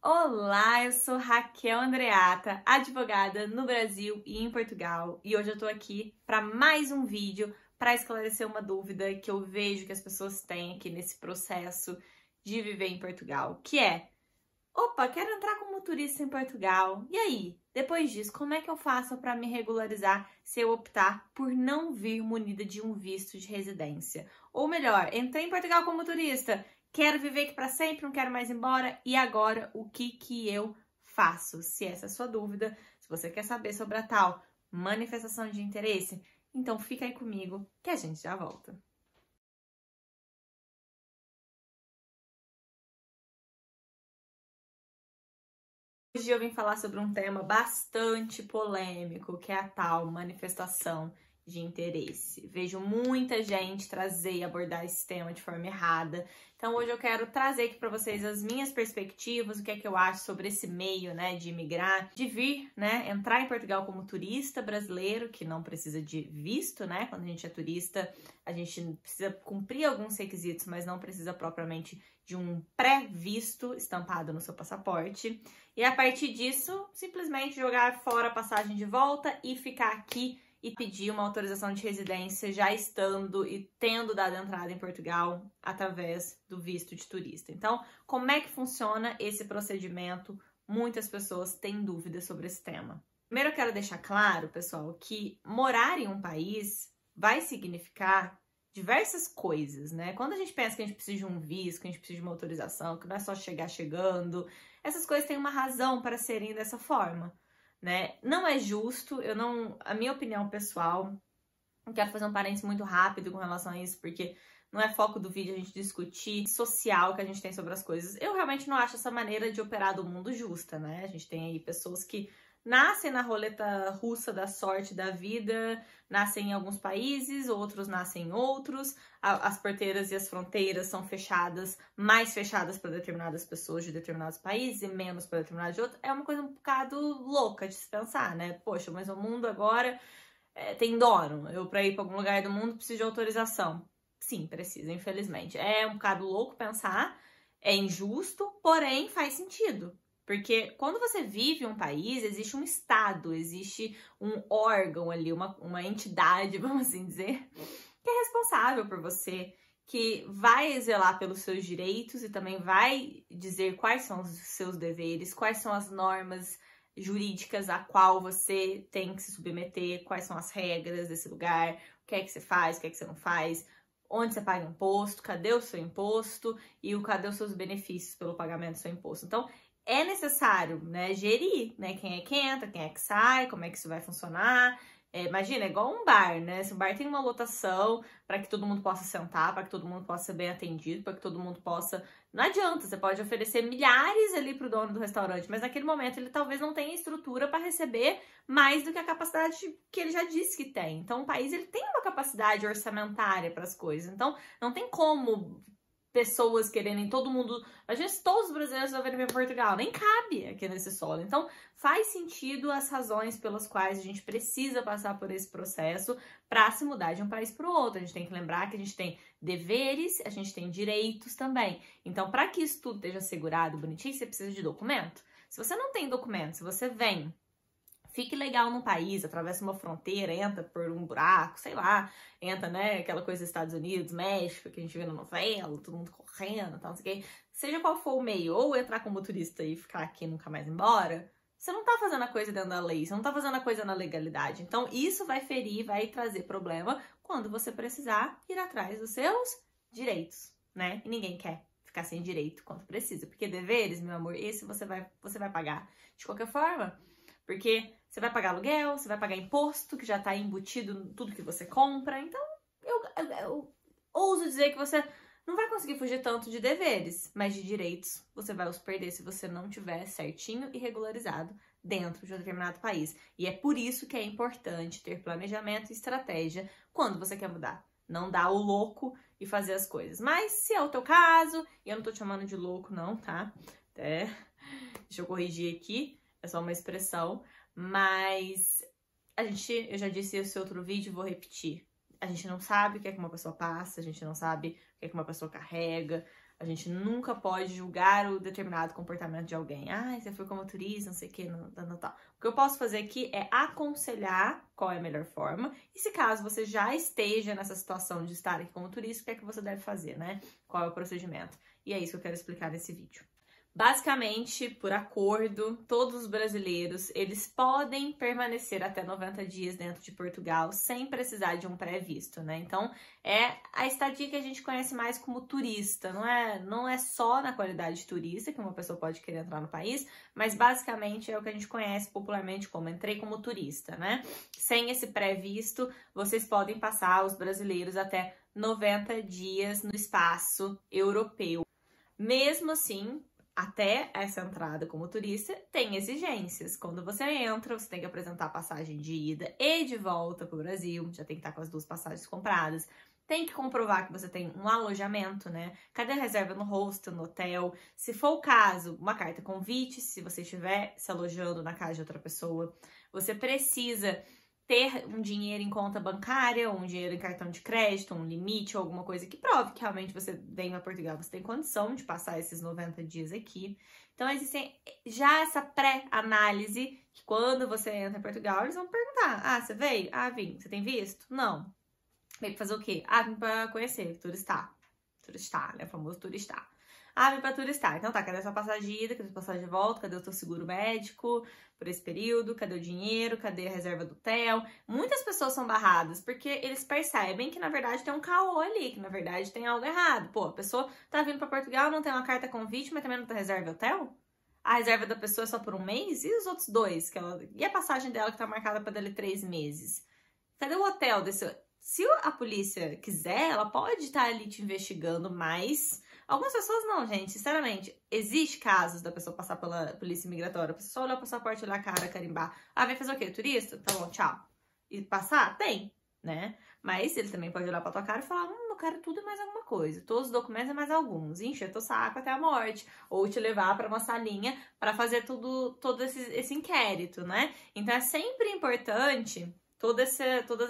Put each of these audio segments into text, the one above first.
Olá, eu sou Raquel Andreata, advogada no Brasil e em Portugal, e hoje eu tô aqui para mais um vídeo para esclarecer uma dúvida que eu vejo que as pessoas têm aqui nesse processo de viver em Portugal, que é: opa, quero entrar como turista em Portugal. E aí? Depois disso, como é que eu faço para me regularizar se eu optar por não vir munida de um visto de residência? Ou melhor, entrei em Portugal como turista, quero viver aqui para sempre, não quero mais ir embora. E agora, o que eu faço? Se essa é a sua dúvida, se você quer saber sobre a tal manifestação de interesse, então fica aí comigo que a gente já volta. Hoje eu vim falar sobre um tema bastante polêmico, que é a tal manifestação de interesse. Vejo muita gente trazer e abordar esse tema de forma errada. Então hoje eu quero trazer aqui para vocês as minhas perspectivas, o que é que eu acho sobre esse meio, né, de imigrar, de vir, né, entrar em Portugal como turista brasileiro, que não precisa de visto, né? Quando a gente é turista, a gente precisa cumprir alguns requisitos, mas não precisa propriamente de um pré-visto estampado no seu passaporte. E a partir disso, simplesmente jogar fora a passagem de volta e ficar aqui e pedir uma autorização de residência já estando e tendo dado entrada em Portugal através do visto de turista. Então, como é que funciona esse procedimento? Muitas pessoas têm dúvidas sobre esse tema. Primeiro, eu quero deixar claro, pessoal, que morar em um país vai significar diversas coisas, né? Quando a gente pensa que a gente precisa de um visto, que a gente precisa de uma autorização, que não é só chegar chegando, essas coisas têm uma razão para serem dessa forma, né? Não é justo, a minha opinião pessoal, eu quero fazer um parênteses muito rápido com relação a isso, porque não é foco do vídeo a gente discutir social que a gente tem sobre as coisas. Eu realmente não acho essa maneira de operar do mundo justa, né? A gente tem aí pessoas que nascem na roleta russa da sorte da vida, nascem em alguns países, outros nascem em outros, as porteiras e as fronteiras são fechadas, mais fechadas para determinadas pessoas de determinados países e menos para determinados de outros. É uma coisa um bocado louca de se pensar, né? Poxa, mas o mundo agora tem dono. Eu, para ir para algum lugar do mundo, preciso de autorização. Sim, precisa, infelizmente. É um bocado louco pensar, é injusto, porém faz sentido. Porque quando você vive em um país, existe um estado, existe um órgão ali, uma entidade, vamos assim dizer, que é responsável por você, que vai zelar pelos seus direitos e também vai dizer quais são os seus deveres, quais são as normas jurídicas a qual você tem que se submeter, quais são as regras desse lugar, o que é que você faz, o que é que você não faz, onde você paga imposto, cadê o seu imposto e cadê os seus benefícios pelo pagamento do seu imposto. Então, é necessário, né, gerir, né, quem é que entra, quem é que sai, como é que isso vai funcionar. Imagina, é igual um bar, né? Se um bar tem uma lotação para que todo mundo possa sentar, para que todo mundo possa ser bem atendido, para que todo mundo possa... Não adianta, você pode oferecer milhares ali para o dono do restaurante, mas naquele momento ele talvez não tenha estrutura para receber mais do que a capacidade que ele já disse que tem. Então, o país ele tem uma capacidade orçamentária para as coisas. Então, não tem como pessoas quererem todo mundo... Imagina se todos os brasileiros resolverem vir para Portugal, nem cabe aqui nesse solo. Então, faz sentido as razões pelas quais a gente precisa passar por esse processo para se mudar de um país para o outro. A gente tem que lembrar que a gente tem deveres, a gente tem direitos também. Então, para que isso tudo esteja assegurado, bonitinho, você precisa de documento. Se você não tem documento, se você vem, fique legal no país, atravessa uma fronteira, entra por um buraco, sei lá, entra, né, aquela coisa dos Estados Unidos, México, que a gente vê na novela, todo mundo correndo, tal, não sei o quê. Seja qual for o meio, ou entrar como turista e ficar aqui e nunca mais ir embora, você não tá fazendo a coisa dentro da lei, você não tá fazendo a coisa na legalidade. Então, isso vai ferir, vai trazer problema quando você precisar ir atrás dos seus direitos, né? E ninguém quer ficar sem direito quando precisa, porque deveres, meu amor, esse você vai pagar de qualquer forma. Porque você vai pagar aluguel, você vai pagar imposto, que já tá embutido em tudo que você compra. Então, eu ouso dizer que você não vai conseguir fugir tanto de deveres, mas de direitos você vai os perder se você não tiver certinho e regularizado dentro de um determinado país. E é por isso que é importante ter planejamento e estratégia quando você quer mudar. Não dar o louco e fazer as coisas. Mas se é o teu caso, e eu não tô te chamando de louco não, tá? Deixa eu corrigir aqui. É só uma expressão, mas eu já disse esse outro vídeo, vou repetir. A gente não sabe o que é que uma pessoa passa, a gente não sabe o que é que uma pessoa carrega, A gente nunca pode julgar o determinado comportamento de alguém. Ah, você foi como turista, não sei o que, não. O que eu posso fazer aqui é aconselhar qual é a melhor forma. E se caso você já esteja nessa situação de estar aqui como turista, o que é que você deve fazer, né? Qual é o procedimento? E é isso que eu quero explicar nesse vídeo. Basicamente, por acordo, todos os brasileiros, eles podem permanecer até 90 dias dentro de Portugal sem precisar de um pré-visto, né? Então, é a estadia que a gente conhece mais como turista, não é só na qualidade de turista que uma pessoa pode querer entrar no país, mas basicamente é o que a gente conhece popularmente como entrei como turista, né? Sem esse pré-visto, vocês podem passar, os brasileiros, até 90 dias no espaço europeu. Mesmo assim, até essa entrada como turista, tem exigências. Quando você entra, você tem que apresentar passagem de ida e de volta para o Brasil. Já tem que estar com as duas passagens compradas. Tem que comprovar que você tem um alojamento, né? Cadê a reserva no hostel, no hotel? Se for o caso, uma carta convite, se você estiver se alojando na casa de outra pessoa. Você precisa ter um dinheiro em conta bancária, um dinheiro em cartão de crédito, um limite ou alguma coisa que prove que realmente você vem a Portugal, você tem condição de passar esses 90 dias aqui. Então, existe já essa pré-análise que quando você entra em Portugal, eles vão perguntar: ah, você veio? Ah, vim. Você tem visto? Não. Veio pra fazer o quê? Ah, vim pra conhecer, turistar. Turistar, né? O famoso turistar. Ah, vim pra turistar. Então tá, cadê a sua passagem de ida? Cadê a sua passagem de volta? Cadê o seu seguro médico por esse período? Cadê o dinheiro? Cadê a reserva do hotel? Muitas pessoas são barradas porque eles percebem que na verdade tem um caô ali, que na verdade tem algo errado. Pô, a pessoa tá vindo pra Portugal, não tem uma carta convite, mas também não tem reserva hotel? A reserva da pessoa é só por um mês? E os outros dois? E a passagem dela que tá marcada pra dali 3 meses? Cadê o hotel desse... Se a polícia quiser, ela pode estar ali te investigando, mas algumas pessoas não, gente. Sinceramente, existe casos da pessoa passar pela polícia migratória, a pessoa só olhar o passaporte, olhar a cara, carimbar. Ah, vai fazer o quê? Turista? Tá bom, tchau. E passar? Tem, né? Mas ele também pode olhar pra tua cara e falar: eu quero tudo e mais alguma coisa. Todos os documentos e mais alguns. Encher teu saco até a morte. Ou te levar pra uma salinha pra fazer todo esse inquérito, né? Então é sempre importante... todos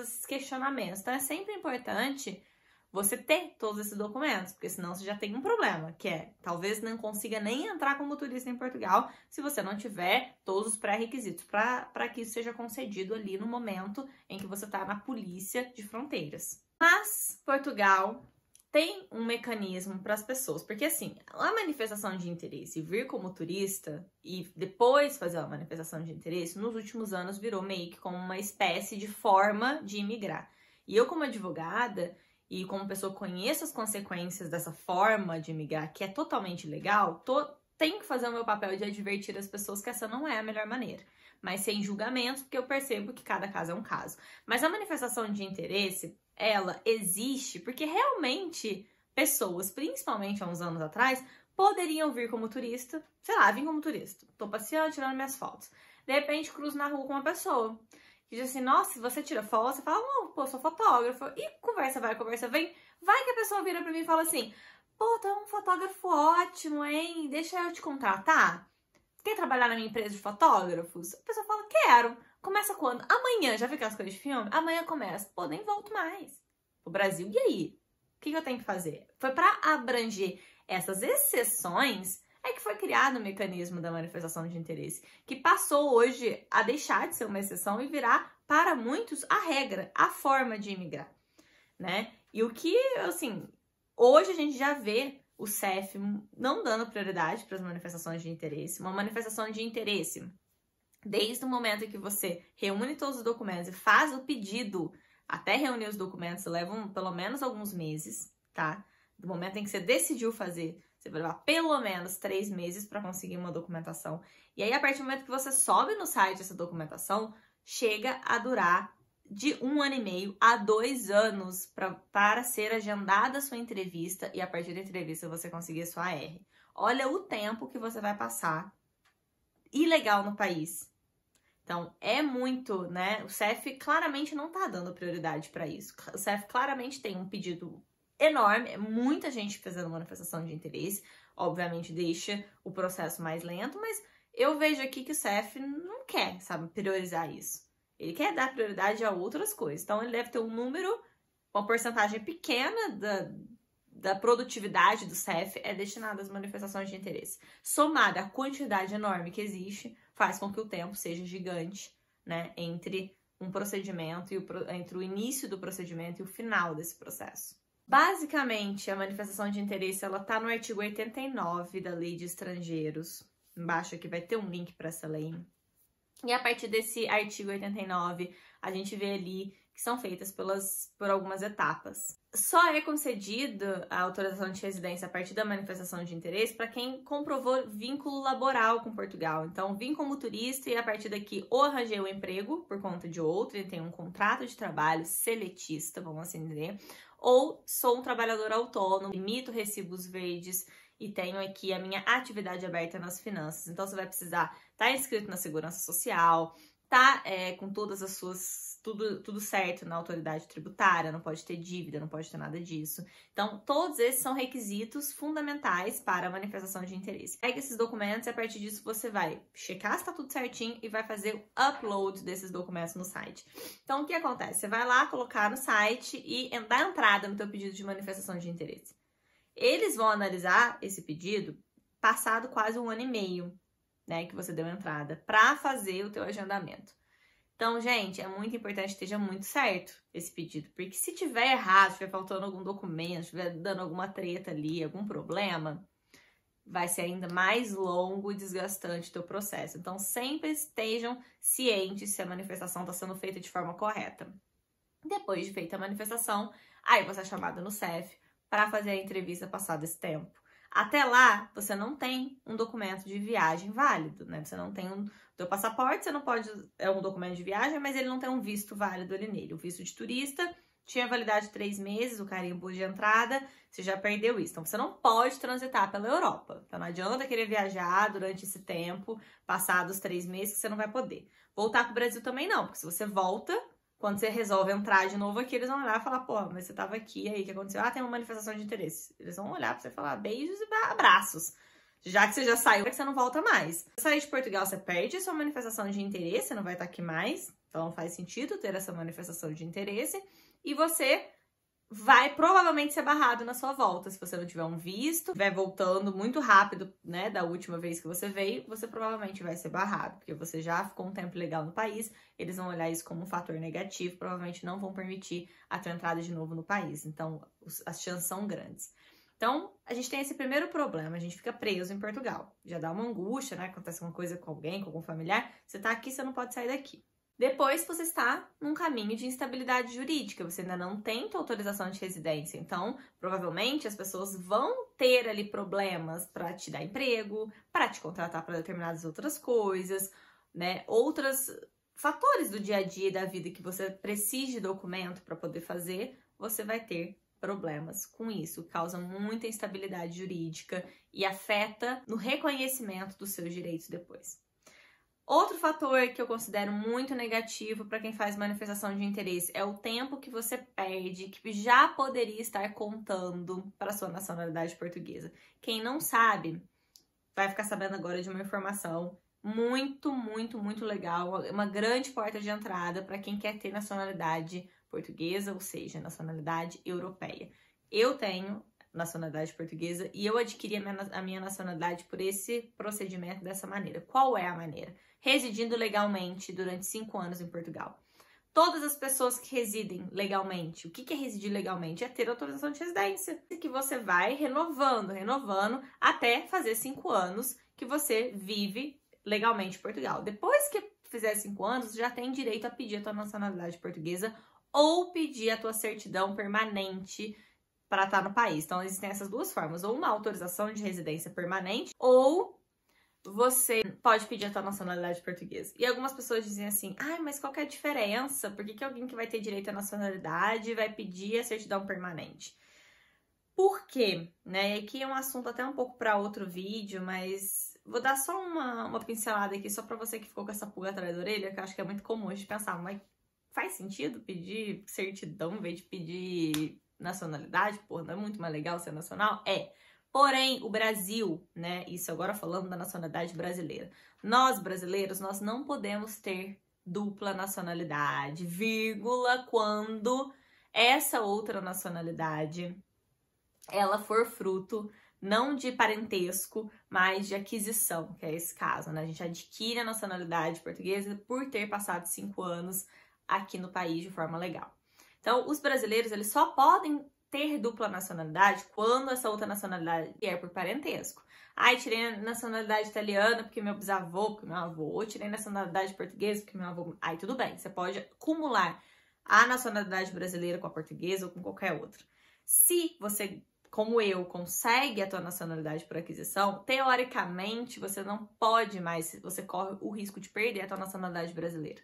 esses questionamentos. Então, é sempre importante você ter todos esses documentos, porque senão você já tem um problema, que é, talvez não consiga nem entrar como turista em Portugal se você não tiver todos os pré-requisitos para que isso seja concedido ali no momento em que você está na polícia de fronteiras. Mas, Portugal tem um mecanismo para as pessoas, porque assim, a manifestação de interesse, vir como turista e depois fazer uma manifestação de interesse, nos últimos anos virou meio que como uma espécie de forma de imigrar. E eu, como advogada e como pessoa que conheço as consequências dessa forma de imigrar, que é totalmente ilegal, tenho que fazer o meu papel de advertir as pessoas que essa não é a melhor maneira. Mas sem julgamentos, porque eu percebo que cada caso é um caso. Mas a manifestação de interesse, ela existe porque realmente pessoas, principalmente há uns anos atrás, poderiam vir como turista, sei lá, vim como turista, tô passeando, tirando minhas fotos. De repente, cruzo na rua com uma pessoa que diz assim: nossa, você tira foto? Você fala: não, pô, sou fotógrafa. E conversa vai, conversa vem. Vai que a pessoa vira pra mim e fala assim: pô, tu é um fotógrafo ótimo, hein? Deixa eu te contratar. Quer trabalhar na minha empresa de fotógrafos? A pessoa fala: quero. Começa quando? Amanhã. Já viu aquelas coisas de filme? Amanhã começa. Pô, nem volto mais pro Brasil. E aí? O que eu tenho que fazer? Foi para abranger essas exceções é que foi criado o mecanismo da manifestação de interesse, que passou hoje a deixar de ser uma exceção e virar, para muitos, a regra, a forma de imigrar, né? E o que, assim, hoje a gente já vê o CEF não dando prioridade para as manifestações de interesse. Uma manifestação de interesse, desde o momento em que você reúne todos os documentos e faz o pedido, até reunir os documentos, levam pelo menos alguns meses, tá? Do momento em que você decidiu fazer, você vai levar pelo menos 3 meses para conseguir uma documentação. E aí, a partir do momento que você sobe no site essa documentação, chega a durar de 1 ano e meio a 2 anos para ser agendada a sua entrevista e a partir da entrevista você conseguir a sua AR. Olha o tempo que você vai passar ilegal no país. Então, é muito, né? O CEF claramente não tá dando prioridade para isso. O CEF claramente tem um pedido enorme, muita gente fazendo manifestação de interesse, obviamente deixa o processo mais lento, mas eu vejo aqui que o CEF não quer, sabe, priorizar isso. Ele quer dar prioridade a outras coisas. Então, ele deve ter um número, uma porcentagem pequena da produtividade do CEF é destinada às manifestações de interesse. Somada à quantidade enorme que existe, faz com que o tempo seja gigante, né, entre um procedimento e entre o início do procedimento e o final desse processo. Basicamente, a manifestação de interesse ela está no artigo 89 da Lei de Estrangeiros. Embaixo aqui vai ter um link para essa lei. E a partir desse artigo 89, a gente vê ali que são feitas por algumas etapas. Só é concedida a autorização de residência a partir da manifestação de interesse para quem comprovou vínculo laboral com Portugal. Então, vim como turista e a partir daqui ou arranjei um emprego por conta de outro, e tenho um contrato de trabalho seletista, vamos assim dizer, ou sou um trabalhador autônomo, emito recibos verdes e tenho aqui a minha atividade aberta nas finanças. Então, você vai precisar estar inscrito na Segurança Social, tá com todas as suas... Tudo certo na autoridade tributária, não pode ter dívida, não pode ter nada disso. Então, todos esses são requisitos fundamentais para a manifestação de interesse. Pega esses documentos e a partir disso você vai checar se tá tudo certinho e vai fazer o upload desses documentos no site. Então, o que acontece? Você vai lá colocar no site e dar entrada no teu pedido de manifestação de interesse. Eles vão analisar esse pedido passado quase 1 ano e meio, né, que você deu entrada, para fazer o teu agendamento. Então, gente, é muito importante que esteja muito certo esse pedido, porque se tiver errado, se estiver faltando algum documento, se estiver dando alguma treta ali, algum problema, vai ser ainda mais longo e desgastante o teu processo. Então, sempre estejam cientes se a manifestação está sendo feita de forma correta. Depois de feita a manifestação, aí você é chamado no CEF para fazer a entrevista passado esse tempo. Até lá, você não tem um documento de viagem válido, né? Você não tem teu passaporte, você não pode... É um documento de viagem, mas ele não tem um visto válido ali nele. O visto de turista tinha validade de 3 meses, o carimbo de entrada, você já perdeu isso. Então, você não pode transitar pela Europa. Então, não adianta querer viajar durante esse tempo, passados 3 meses, que você não vai poder. Voltar pro Brasil também não, porque se você volta... Quando você resolve entrar de novo aqui, eles vão olhar e falar, pô, mas você tava aqui, aí o que aconteceu? Ah, tem uma manifestação de interesse. Eles vão olhar pra você e falar beijos e abraços. Já que você já saiu, você não volta mais. Se sair de Portugal, você perde a sua manifestação de interesse, você não vai estar aqui mais. Então não faz sentido ter essa manifestação de interesse. E você vai provavelmente ser barrado na sua volta. Se você não tiver um visto, estiver voltando muito rápido, né, da última vez que você veio, você provavelmente vai ser barrado, porque você já ficou um tempo legal no país, eles vão olhar isso como um fator negativo, provavelmente não vão permitir a tua entrada de novo no país. Então, as chances são grandes. Então, a gente tem esse primeiro problema, a gente fica preso em Portugal. Já dá uma angústia, né, acontece uma coisa com alguém, com algum familiar, você tá aqui, você não pode sair daqui. Depois, você está num caminho de instabilidade jurídica, você ainda não tem tua autorização de residência, então, provavelmente, as pessoas vão ter ali problemas para te dar emprego, para te contratar para determinadas outras coisas, né, outros fatores do dia a dia da vida que você precise de documento para poder fazer, você vai ter problemas com isso, causa muita instabilidade jurídica e afeta no reconhecimento dos seus direitos depois. Outro fator que eu considero muito negativo para quem faz manifestação de interesse é o tempo que você perde, que já poderia estar contando para sua nacionalidade portuguesa. Quem não sabe, vai ficar sabendo agora de uma informação muito, muito, muito legal, uma grande porta de entrada para quem quer ter nacionalidade portuguesa, ou seja, nacionalidade europeia. Eu tenho nacionalidade portuguesa e eu adquiri a minha nacionalidade por esse procedimento dessa maneira. Qual é a maneira? Residindo legalmente durante 5 anos em Portugal. Todas as pessoas que residem legalmente, o que é residir legalmente? É ter autorização de residência, que você vai renovando até fazer 5 anos que você vive legalmente em Portugal. Depois que fizer 5 anos, já tem direito a pedir a tua nacionalidade portuguesa ou pedir a tua certidão permanente para estar no país. Então, existem essas duas formas, ou uma autorização de residência permanente, ou você pode pedir a tua nacionalidade portuguesa. E algumas pessoas dizem assim, mas qual que é a diferença? Por que alguém que vai ter direito à nacionalidade vai pedir a certidão permanente? Por quê? Né? E aqui é um assunto até um pouco para outro vídeo, mas vou dar só uma pincelada aqui, só para você que ficou com essa pulga atrás da orelha, que eu acho que é muito comum a gente pensar, mas faz sentido pedir certidão em vez de pedir nacionalidade? Pô, não é muito mais legal ser nacional? É. Porém, o Brasil, né, isso agora falando da nacionalidade brasileira, nós brasileiros, nós não podemos ter dupla nacionalidade, vírgula, quando essa outra nacionalidade ela for fruto não de parentesco, mas de aquisição, que é esse caso, né? A gente adquire a nacionalidade portuguesa por ter passado 5 anos aqui no país de forma legal. Então, os brasileiros, eles só podem ter dupla nacionalidade quando essa outra nacionalidade é por parentesco. Ai, tirei a nacionalidade italiana porque meu bisavô, porque meu avô, ou tirei a nacionalidade portuguesa porque meu avô... Aí tudo bem, você pode acumular a nacionalidade brasileira com a portuguesa ou com qualquer outra. Se você, como eu, consegue a tua nacionalidade por aquisição, teoricamente você não pode mais, você corre o risco de perder a tua nacionalidade brasileira.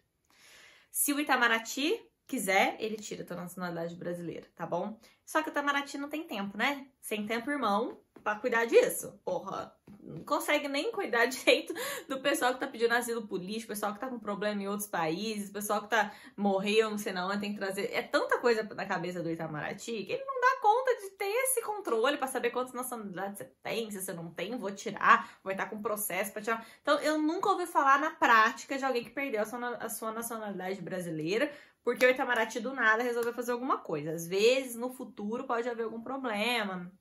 Se o Itamaraty quiser, ele tira a tua nacionalidade brasileira, tá bom? Só que o Itamaraty não tem tempo, né? Sem tempo, irmão, pra cuidar disso. Porra, não consegue nem cuidar direito do pessoal que tá pedindo asilo político, pessoal que tá com problema em outros países, pessoal que tá morreu, não sei não, tem que trazer... É tanta coisa na cabeça do Itamaraty que ele não dá conta de ter esse controle pra saber quantas nacionalidades você tem, se você não tem, vou tirar, vai estar com processo pra tirar. Então, eu nunca ouvi falar na prática de alguém que perdeu a sua nacionalidade brasileira porque o Itamaraty do nada resolveu fazer alguma coisa. Às vezes, no futuro, pode haver algum problema.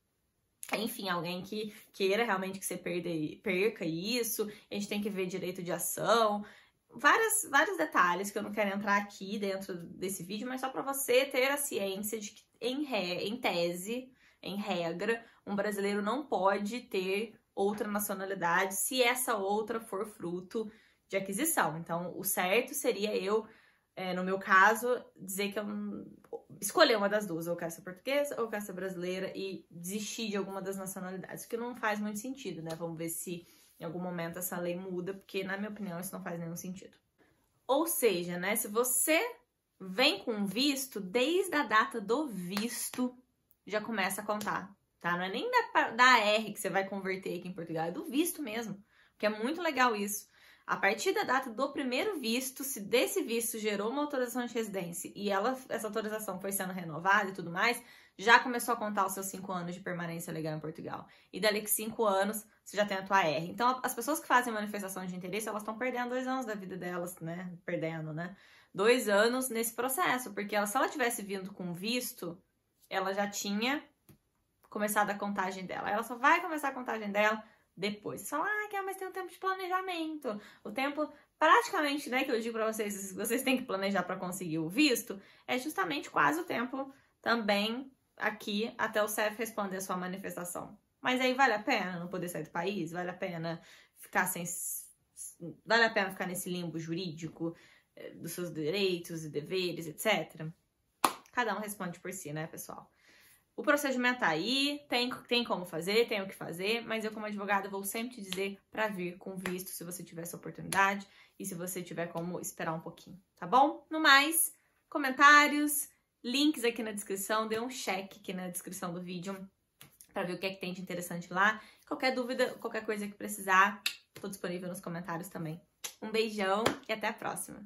Enfim, alguém que queira realmente que você perca isso. A gente tem que ver direito de ação. Vários detalhes que eu não quero entrar aqui dentro desse vídeo, mas só para você ter a ciência de que, em tese, em regra, um brasileiro não pode ter outra nacionalidade se essa outra for fruto de aquisição. Então, o certo seria eu... no meu caso, dizer que eu escolher uma das duas, ou eu quero ser portuguesa ou eu quero ser brasileira e desistir de alguma das nacionalidades, o que não faz muito sentido, né? Vamos ver se em algum momento essa lei muda, porque na minha opinião isso não faz nenhum sentido. Ou seja, né, se você vem com visto, desde a data do visto já começa a contar, tá? Não é nem da R que você vai converter aqui em Portugal, é do visto mesmo, porque é muito legal isso. A partir da data do primeiro visto, se desse visto gerou uma autorização de residência e essa autorização foi sendo renovada e tudo mais, já começou a contar os seus 5 anos de permanência legal em Portugal. E dali que 5 anos, você já tem a tua R. Então, as pessoas que fazem manifestação de interesse, elas estão perdendo 2 anos da vida delas, né? Perdendo, né? 2 anos nesse processo, porque se ela tivesse vindo com visto, ela já tinha começado a contagem dela. Ela só vai começar a contagem dela depois. Você fala, mas tem um tempo de planejamento. O tempo, praticamente, né, que eu digo pra vocês, vocês têm que planejar pra conseguir o visto, é justamente quase o tempo também aqui até o CEF responder a sua manifestação. Mas aí vale a pena não poder sair do país? Vale a pena ficar Vale a pena ficar nesse limbo jurídico dos seus direitos e deveres, etc? Cada um responde por si, né, pessoal? O procedimento tá aí, tem como fazer, tem o que fazer, mas eu como advogada vou sempre te dizer para vir com visto se você tiver essa oportunidade e se você tiver como esperar um pouquinho, tá bom? No mais, comentários, links aqui na descrição, dê um check aqui na descrição do vídeo para ver o que é que tem de interessante lá. Qualquer dúvida, qualquer coisa que precisar, tô disponível nos comentários também. Um beijão e até a próxima!